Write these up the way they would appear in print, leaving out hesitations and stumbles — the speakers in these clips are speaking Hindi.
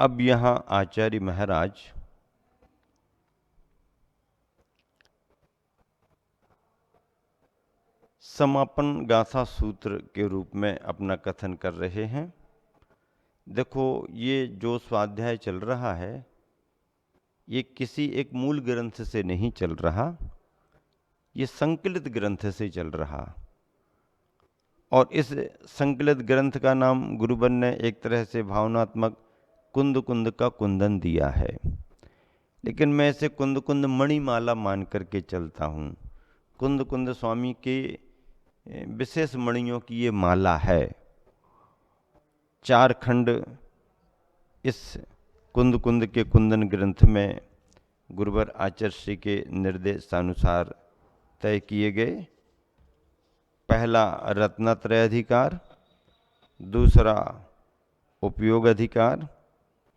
अब यहाँ आचार्य महाराज समापन गाथा सूत्र के रूप में अपना कथन कर रहे हैं। देखो, ये जो स्वाध्याय चल रहा है ये किसी एक मूल ग्रंथ से नहीं चल रहा, ये संकलित ग्रंथ से चल रहा। और इस संकलित ग्रंथ का नाम गुरुवर ने एक तरह से भावनात्मक कुंद कुंद का कुंदन दिया है, लेकिन मैं इसे कुंद कुंद मणिमाला मान करके चलता हूँ। कुंद कुंद स्वामी के विशेष मणियों की ये माला है। 4 खंड इस कुंद कुंद के कुंदन ग्रंथ में गुरुवर आचार्य श्री के निर्देशानुसार तय किए गए। पहला रत्नत्रय अधिकार, दूसरा उपयोग अधिकार,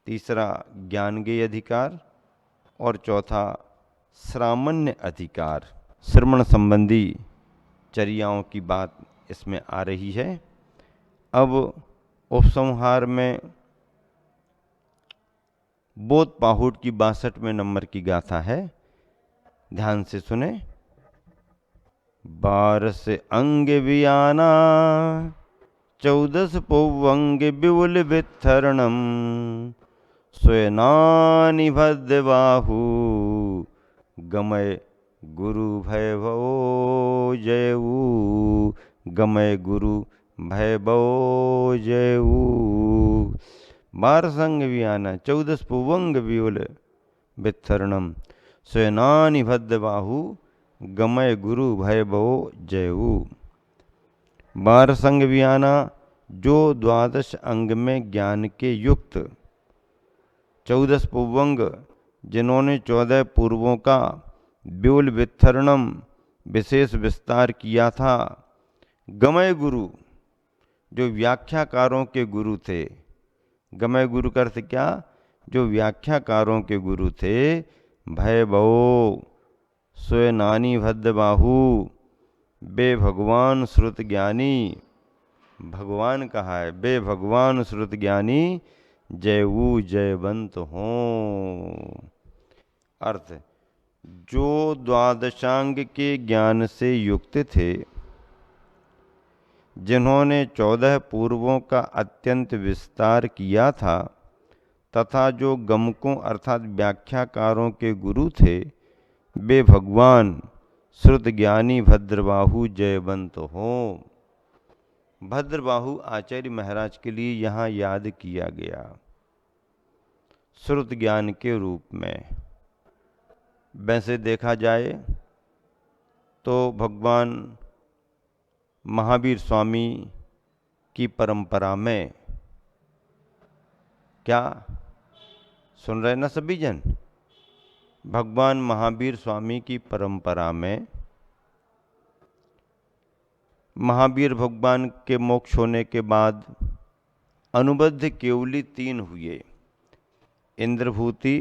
तीसरा ज्ञानगेय अधिकार और चौथा श्रामण्य अधिकार। श्रवण संबंधी चर्याओं की बात इसमें आ रही है। अब उपसंहार में बोध पाहुट की 62वें नंबर की गाथा है, ध्यान से सुने। 12 अंग वियाना 14 पौवंग विवुल वित्थरणम स्वयनानि भद्रबाहु गमय गुरु भैभव जयऊ गमय गुरु भैभव जयऊ। 12 अंग वियाना 14 पौवंग विवुल वित्थरणम स्वयनानि भद्रबाहु गमय गुरु भैभव जयऊ। 12 अंग वियाना जो 12 अंग में ज्ञान के युक्त, 14 पौवंग जिन्होंने 14 पूर्वों का विपुल वित्थरणम विशेष विस्तार किया था, गमय गुरु जो व्याख्याकारों के गुरु थे। गमय गुरु का अर्थ क्या? जो व्याख्याकारों के गुरु थे। भैभव स्वयनानि भद्रबाहु बे भगवान श्रुत ज्ञानी, भगवान कहा है, बे भगवान श्रुत ज्ञानी जयऊ जयवंत हों। अर्थ, जो द्वादशांग के ज्ञान से युक्त थे, जिन्होंने 14 पूर्वों का अत्यंत विस्तार किया था, तथा जो गमकों अर्थात व्याख्याकारों के गुरु थे, वे भगवान श्रुत ज्ञानी भद्रबाहु जयवंत हों। भद्रबाहु आचार्य महाराज के लिए यहाँ याद किया गया श्रुत ज्ञान के रूप में। वैसे देखा जाए तो भगवान महावीर स्वामी की परंपरा में, क्या सुन रहे ना सभी जन? भगवान महावीर स्वामी की परंपरा में महावीर भगवान के मोक्ष होने के बाद अनुबद्ध केवली 3 हुए, इंद्रभूति,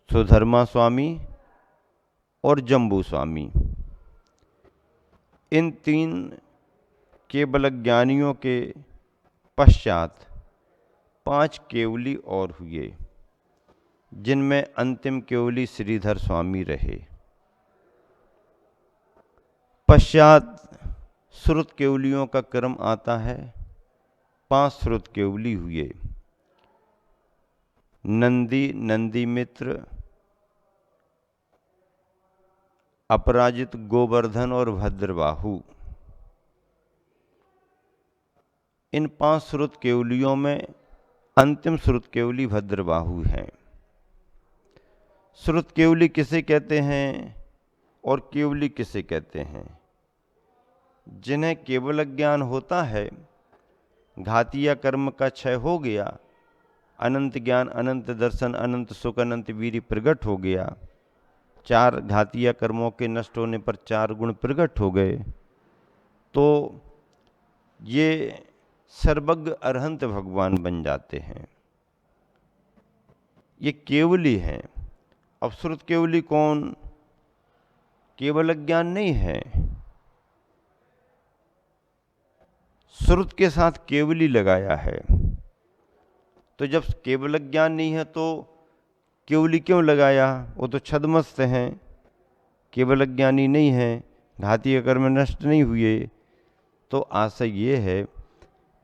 सुधर्मा स्वामी और जम्बू स्वामी। इन 3 केवल ज्ञानियों के पश्चात 5 केवली और हुए, जिनमें अंतिम केवली श्रीधर स्वामी रहे। पश्चात श्रुत केवलियों का क्रम आता है। 5 श्रुत केवली हुए, नंदी, नंदीमित्र, अपराजित, गोवर्धन और भद्रबाहु। इन 5 श्रुत केवलियों में अंतिम श्रुत केवली भद्रबाहु हैं। श्रुत केवली किसे कहते हैं और केवली किसे कहते हैं? जिन्हें केवल ज्ञान होता है, घातीय कर्म का क्षय हो गया, अनंत ज्ञान, अनंत दर्शन, अनंत सुख, अनंत वीर्य प्रकट हो गया। 4 घातीय कर्मों के नष्ट होने पर 4 गुण प्रकट हो गए, तो ये सर्वज्ञ अरहंत भगवान बन जाते हैं। ये केवली हैं। अब श्रुत केवली कौन? केवल ज्ञान नहीं है, श्रुत के साथ केवली लगाया है। तो जब केवल ज्ञान नहीं है तो केवली क्यों लगाया? वो तो छद्मस्त हैं, केवल ज्ञानी नहीं है, घातीय कर्म नष्ट नहीं हुए। तो आशय ये है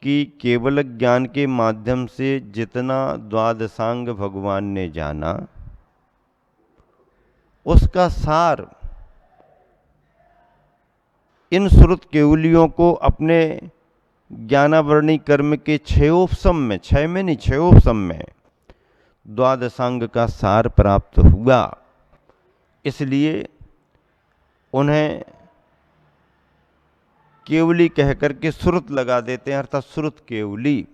कि केवल ज्ञान के माध्यम से जितना द्वादशांग भगवान ने जाना, उसका सार इन श्रुत केवलियों को अपने ज्ञानावरणी कर्म के छयोपसम में, 6 में नहीं, छयोपसम में द्वादशांग का सार प्राप्त हुआ। इसलिए उन्हें केवली कहकर के श्रुत लगा देते हैं, अर्थात श्रुत केवली।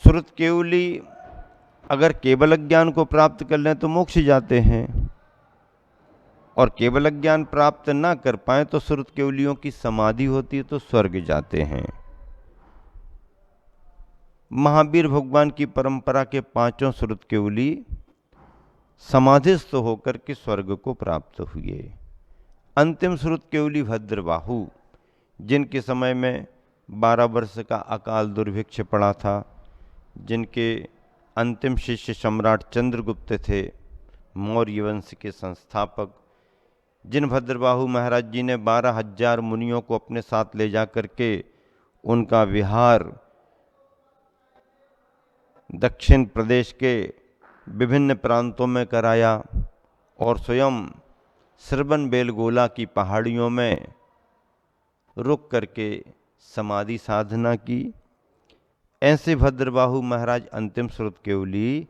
श्रुत केवली अगर केवल ज्ञान को प्राप्त कर लें तो मोक्ष जाते हैं, और केवल ज्ञान प्राप्त ना कर पाए तो श्रुत केवलियों की समाधि होती है तो स्वर्ग जाते हैं। महावीर भगवान की परंपरा के 5 श्रुत केवली समाधिस्थ होकर के स्वर्ग को प्राप्त हुए। अंतिम श्रुत केवली भद्रबाहु, जिनके समय में 12 वर्ष का अकाल दुर्भिक्ष पड़ा था, जिनके अंतिम शिष्य सम्राट चंद्रगुप्त थे, मौर्य वंश के संस्थापक, जिन भद्रबाहु महाराज जी ने 12,000 मुनियों को अपने साथ ले जा करके उनका विहार दक्षिण प्रदेश के विभिन्न प्रांतों में कराया और स्वयं श्रवण बेलगोला की पहाड़ियों में रुक करके समाधि साधना की। ऐसे भद्रबाहु महाराज अंतिम श्रुत केवली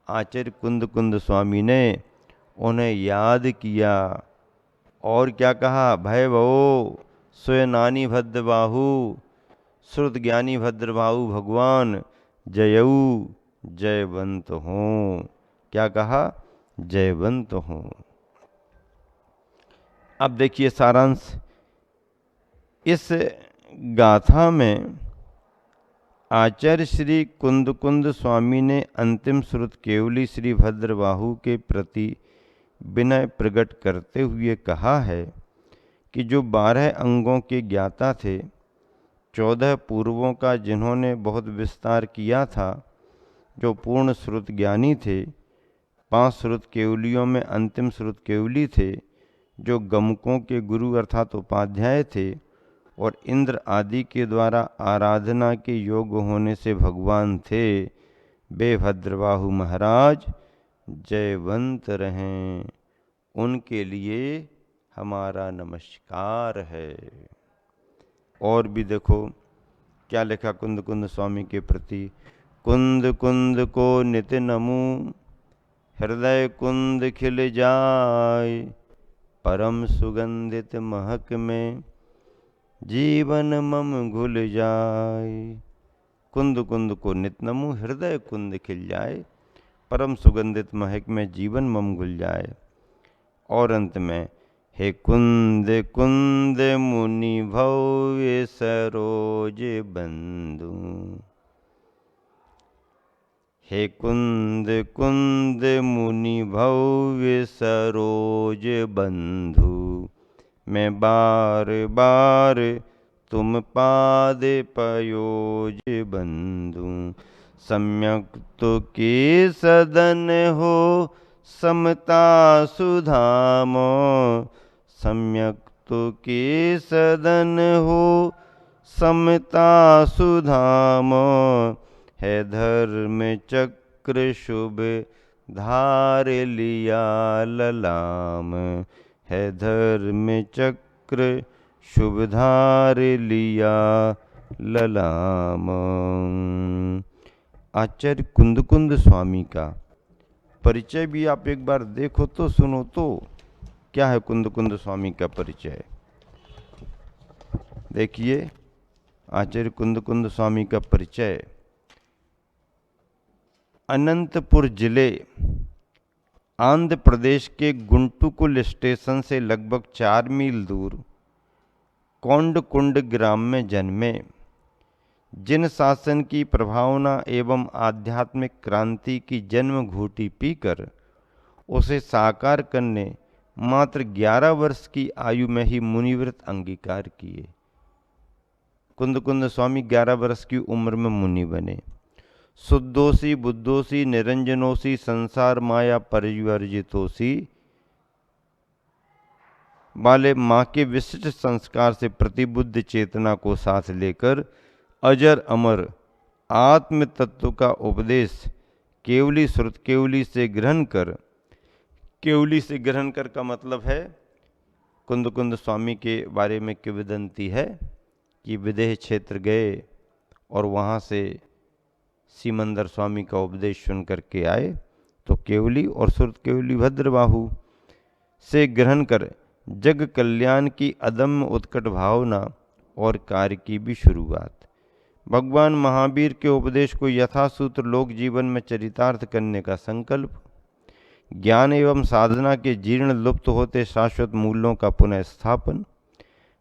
आचार्य कुंद कुंद स्वामी ने उन्हें याद किया और क्या कहा? भय भवो स्वयनानी भद्रबाहु, श्रुत ज्ञानी भद्रबाहु भगवान जयऊ जयवंत हों। क्या कहा? जयवंत हों। अब देखिए सारांश। इस गाथा में आचार्य श्री कुंद कुंद स्वामी ने अंतिम श्रुत केवली श्री भद्रबाहु के प्रति विनय प्रकट करते हुए कहा है कि जो 12 अंगों के ज्ञाता थे, 14 पूर्वों का जिन्होंने बहुत विस्तार किया था, जो पूर्ण श्रुत ज्ञानी थे, 5 श्रुत केवलियों में अंतिम श्रुत केवली थे, जो गमकों के गुरु अर्थात उपाध्याय थे और इंद्र आदि के द्वारा आराधना के योग्य होने से भगवान थे, वे भद्रबाहु महाराज जयवंत रहें। उनके लिए हमारा नमस्कार है। और भी देखो क्या लिखा कुंद कुंद स्वामी के प्रति। कुंद कुंद को नित्य नमू, हृदय कुंद खिल जाय, परम सुगंधित महक में जीवन मम घुल जाय। कुंद कुंद को नित्य नमू, हृदय कुंद खिल जाए, परम सुगंधित महक में जीवन मम घुल जाए। और अंत में हे कुंद कुंद मुनि भव्य सरोज बंधु, हे कुंद कुंद मुनि भव्य सरोज बंधु, मैं बार बार तुम पाद पयोज बंधु। सम्यक तो के सदन हो समता सुधामो, सम्यक तो के सदन हो समता सुधामो, है धर्म चक्र शुभ धार लिया ललाम, है धर्म चक्र शुभ धार लिया ललाम। आचार्य कुंद कुंद स्वामी का परिचय भी आप एक बार देखो तो सुनो तो। क्या है कुंद कुंद स्वामी का परिचय? देखिए आचार्य कुंद कुंद स्वामी का परिचय। अनंतपुर जिले आंध्र प्रदेश के गुंटुकुल स्टेशन से लगभग 4 मील दूर कोंडकुंड ग्राम में जन्मे। जिन शासन की प्रभावना एवं आध्यात्मिक क्रांति की जन्म घूंटी पीकर उसे साकार करने मात्र 11 वर्ष की आयु में ही मुनिव्रत अंगीकार किए। कुंद कुंद स्वामी 11 वर्ष की उम्र में मुनि बने। शुद्धोसी बुद्धोसी निरंजनोसी संसार माया परिवर्जितोसी वाले माँ के विशिष्ट संस्कार से प्रतिबुद्ध चेतना को साथ लेकर अजर अमर आत्म तत्व का उपदेश केवली श्रुत केवली से ग्रहण कर, केवली से ग्रहण कर का मतलब है कुंद कुंद स्वामी के बारे में किंवदंती है कि विदेह क्षेत्र गए और वहाँ से सिमंदर स्वामी का उपदेश सुन करके आए तो केवली और श्रुत केवली भद्रबाहु से ग्रहण कर जग कल्याण की अदम्य उत्कट भावना और कार्य की भी शुरुआत। भगवान महावीर के उपदेश को यथासूत्र लोक जीवन में चरितार्थ करने का संकल्प, ज्ञान एवं साधना के जीर्ण लुप्त होते शाश्वत मूल्यों का पुनः स्थापन,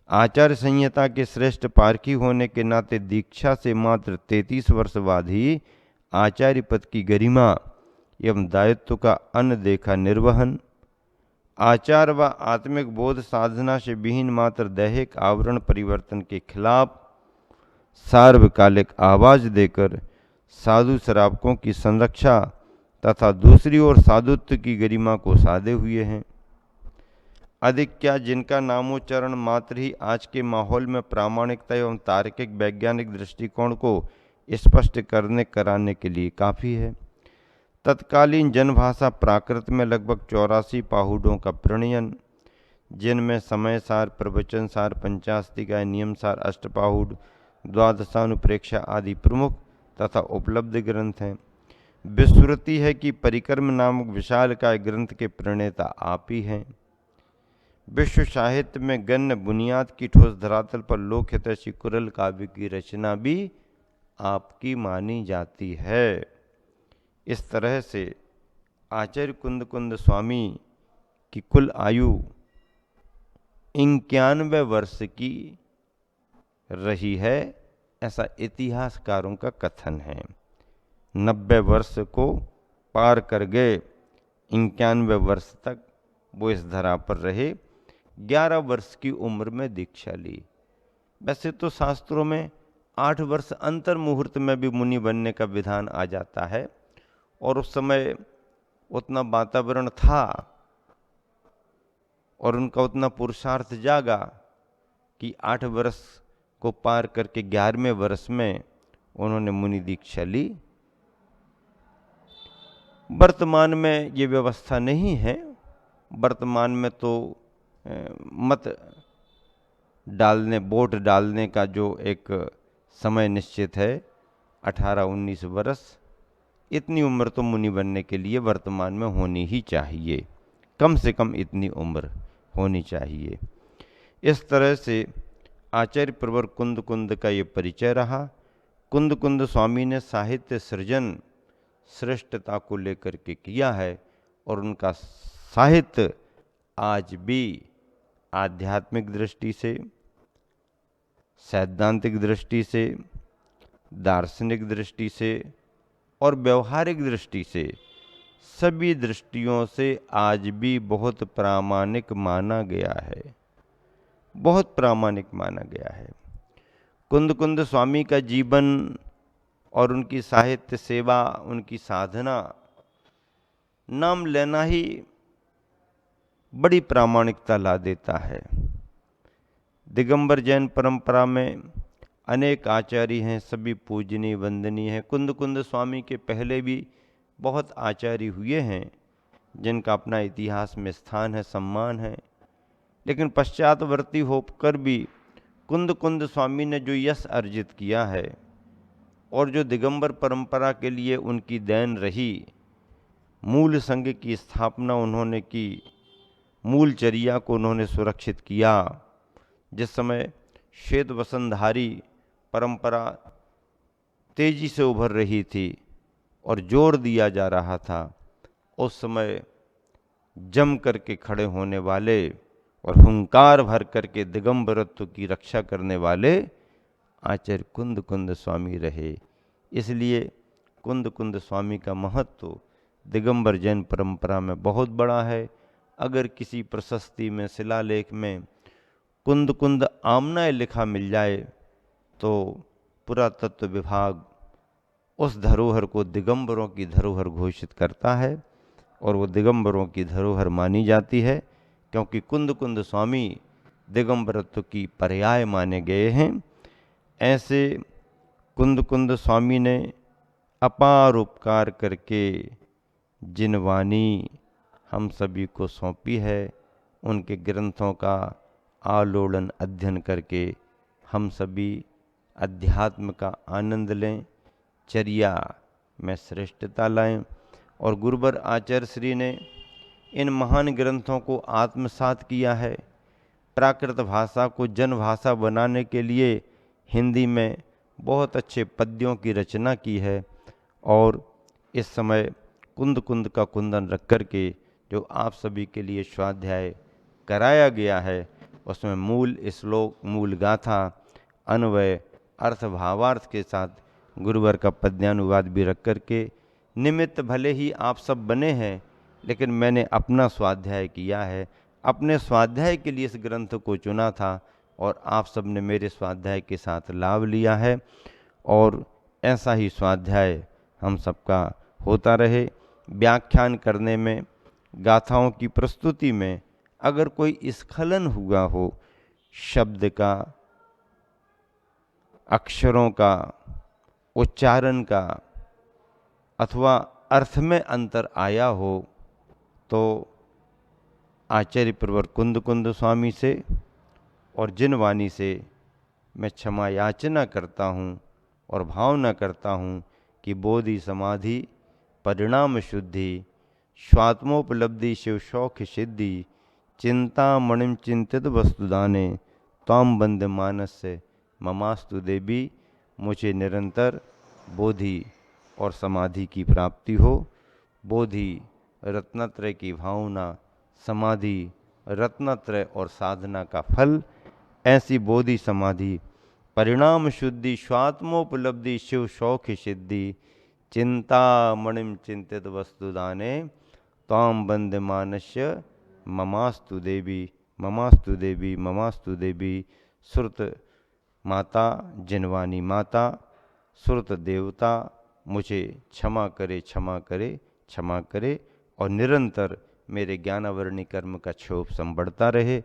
आचार्य संहिता के श्रेष्ठ पारखी होने के नाते दीक्षा से मात्र 33 वर्ष बाद ही आचार्य पद की गरिमा एवं दायित्व का अनदेखा निर्वहन, आचार व आत्मिक बोध साधना से विहीन मात्र दैहिक आवरण परिवर्तन के खिलाफ सार्वकालिक आवाज देकर साधु शराबकों की संरक्षा तथा दूसरी ओर साधुत्व की गरिमा को साधे हुए हैं। अधिक क्या जिनका नामोच्चारण मात्र ही आज के माहौल में प्रामाणिकता एवं तार्किक वैज्ञानिक दृष्टिकोण को स्पष्ट करने कराने के लिए काफ़ी है। तत्कालीन जनभाषा प्राकृत में लगभग 84 पाहुडों का प्रणयन, जिनमें समय सार, प्रवचन सार, पंचास्तिका, नियम सार, अष्टपाहुड, द्वादशानुप्रेक्षा आदि प्रमुख तथा उपलब्ध ग्रंथ हैं। विस्मृति है कि परिक्रम नामक विशालकाय ग्रंथ के प्रणेता आप ही हैं। विश्व साहित्य में गण्य बुनियाद की ठोस धरातल पर लोकहित ऐसी कुरल काव्य की रचना भी आपकी मानी जाती है। इस तरह से आचार्य कुंद कुंद स्वामी की कुल आयु 91 वर्ष की रही है, ऐसा इतिहासकारों का कथन है। 90 वर्ष को पार कर गए, 91 वर्ष तक वो इस धरा पर रहे। 11 वर्ष की उम्र में दीक्षा ली। वैसे तो शास्त्रों में 8 वर्ष अंतर मुहूर्त में भी मुनि बनने का विधान आ जाता है और उस समय उतना वातावरण था और उनका उतना पुरुषार्थ जागा कि 8 वर्ष को पार करके 11वें वर्ष में उन्होंने मुनि दीक्षा ली। वर्तमान में ये व्यवस्था नहीं है। वर्तमान में तो मत डालने, वोट डालने का जो एक समय निश्चित है 18-19 वर्ष, इतनी उम्र तो मुनि बनने के लिए वर्तमान में होनी ही चाहिए। कम से कम इतनी उम्र होनी चाहिए। इस तरह से आचार्य प्रवर कुंद कुंद का ये परिचय रहा। कुंद कुंद स्वामी ने साहित्य सृजन श्रेष्ठता को लेकर के किया है और उनका साहित्य आज भी आध्यात्मिक दृष्टि से, सैद्धांतिक दृष्टि से, दार्शनिक दृष्टि से और व्यवहारिक दृष्टि से, सभी दृष्टियों से आज भी बहुत प्रामाणिक माना गया है, बहुत प्रामाणिक माना गया है। कुंद कुंद स्वामी का जीवन और उनकी साहित्य सेवा, उनकी साधना, नाम लेना ही बड़ी प्रामाणिकता ला देता है। दिगंबर जैन परंपरा में अनेक आचार्य हैं, सभी पूजनीय वंदनीय हैं। कुंद कुंद स्वामी के पहले भी बहुत आचार्य हुए हैं जिनका अपना इतिहास में स्थान है, सम्मान है, लेकिन पश्चातवर्ती होकर भी कुंद कुंद स्वामी ने जो यश अर्जित किया है और जो दिगंबर परंपरा के लिए उनकी देन रही, मूल संघ की स्थापना उन्होंने की, मूल चर्या को उन्होंने सुरक्षित किया। जिस समय श्वेत वसंतधारी परंपरा तेजी से उभर रही थी और जोर दिया जा रहा था, उस समय जम करके खड़े होने वाले और हुंकार भर करके दिगंबरत्व की रक्षा करने वाले आचार्य कुंद कुंद स्वामी रहे। इसलिए कुंद कुंद स्वामी का महत्व दिगंबर जैन परंपरा में बहुत बड़ा है। अगर किसी प्रशस्ति में, शिलालेख में कुंद कुंद आमनाय लिखा मिल जाए तो पुरातत्व विभाग उस धरोहर को दिगंबरों की धरोहर घोषित करता है और वो दिगंबरों की धरोहर मानी जाती है, क्योंकि कुंद कुंद स्वामी दिगंबरत्व की पर्याय माने गए हैं। ऐसे कुंद कुंद स्वामी ने अपार उपकार करके जिन वाणी हम सभी को सौंपी है, उनके ग्रंथों का आलोड़न अध्ययन करके हम सभी अध्यात्म का आनंद लें, चर्या में श्रेष्ठता लाएं। और गुरुवर आचार्य श्री ने इन महान ग्रंथों को आत्मसात किया है। प्राकृत भाषा को जन भाषा बनाने के लिए हिंदी में बहुत अच्छे पद्यों की रचना की है। और इस समय कुंद कुंद का कुंदन रख कर के जो आप सभी के लिए स्वाध्याय कराया गया है, उसमें मूल श्लोक, मूल गाथा, अन्वय, अर्थ, भावार्थ के साथ गुरुवर का पद्यानुवाद भी रख कर के, निमित्त भले ही आप सब बने हैं, लेकिन मैंने अपना स्वाध्याय किया है, अपने स्वाध्याय के लिए इस ग्रंथ को चुना था और आप सब ने मेरे स्वाध्याय के साथ लाभ लिया है। और ऐसा ही स्वाध्याय हम सबका होता रहे। व्याख्यान करने में, गाथाओं की प्रस्तुति में अगर कोई स्खलन हुआ हो, शब्द का, अक्षरों का, उच्चारण का अथवा अर्थ में अंतर आया हो, तो आचार्य प्रवर कुंद कुंद स्वामी से और जिन वाणी से मैं क्षमा याचना करता हूँ और भावना करता हूँ कि बोधि समाधि परिणाम शुद्धि स्वात्मोपलब्धि शिव शौख सिद्धि चिंता मणिम चिंतित वस्तुदाने ताम बंद मानस से ममास्तु देवी। मुझे निरंतर बोधि और समाधि की प्राप्ति हो। बोधि रत्नत्रय की भावना, समाधि रत्नत्रय और साधना का फल। ऐसी बोधि समाधि परिणाम शुद्धि स्वात्मोपलब्धि शिव शौख सिद्धि चिंता मणिम चिंतित वस्तुदाने ताम बंद मानस्य ममास्तु देवी, ममास्तु देवी, ममास्तु देवी। श्रुत माता, जिनवानी माता, श्रुत देवता मुझे क्षमा करे, क्षमा करे, क्षमा करे और निरंतर मेरे ज्ञानावरणी कर्म का क्षोभ संबढ़ता रहे,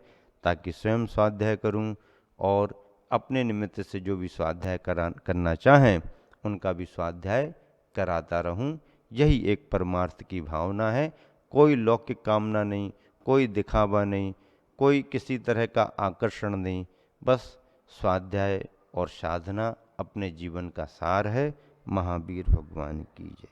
ताकि स्वयं स्वाध्याय करूं और अपने निमित्त से जो भी स्वाध्याय करना चाहें उनका भी स्वाध्याय कराता रहूं। यही एक परमार्थ की भावना है। कोई लौकिक कामना नहीं, कोई दिखावा नहीं, कोई किसी तरह का आकर्षण नहीं, बस स्वाध्याय और साधना अपने जीवन का सार है। महावीर भगवान की जय।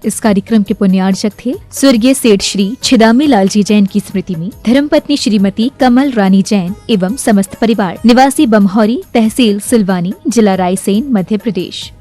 इस कार्यक्रम के पुण्यार्चक थे स्वर्गीय सेठ श्री छिदामी लाल जी जैन की स्मृति में धर्मपत्नी श्रीमती कमल रानी जैन एवं समस्त परिवार, निवासी बमहौरी, तहसील सिलवानी, जिला रायसेन, मध्य प्रदेश।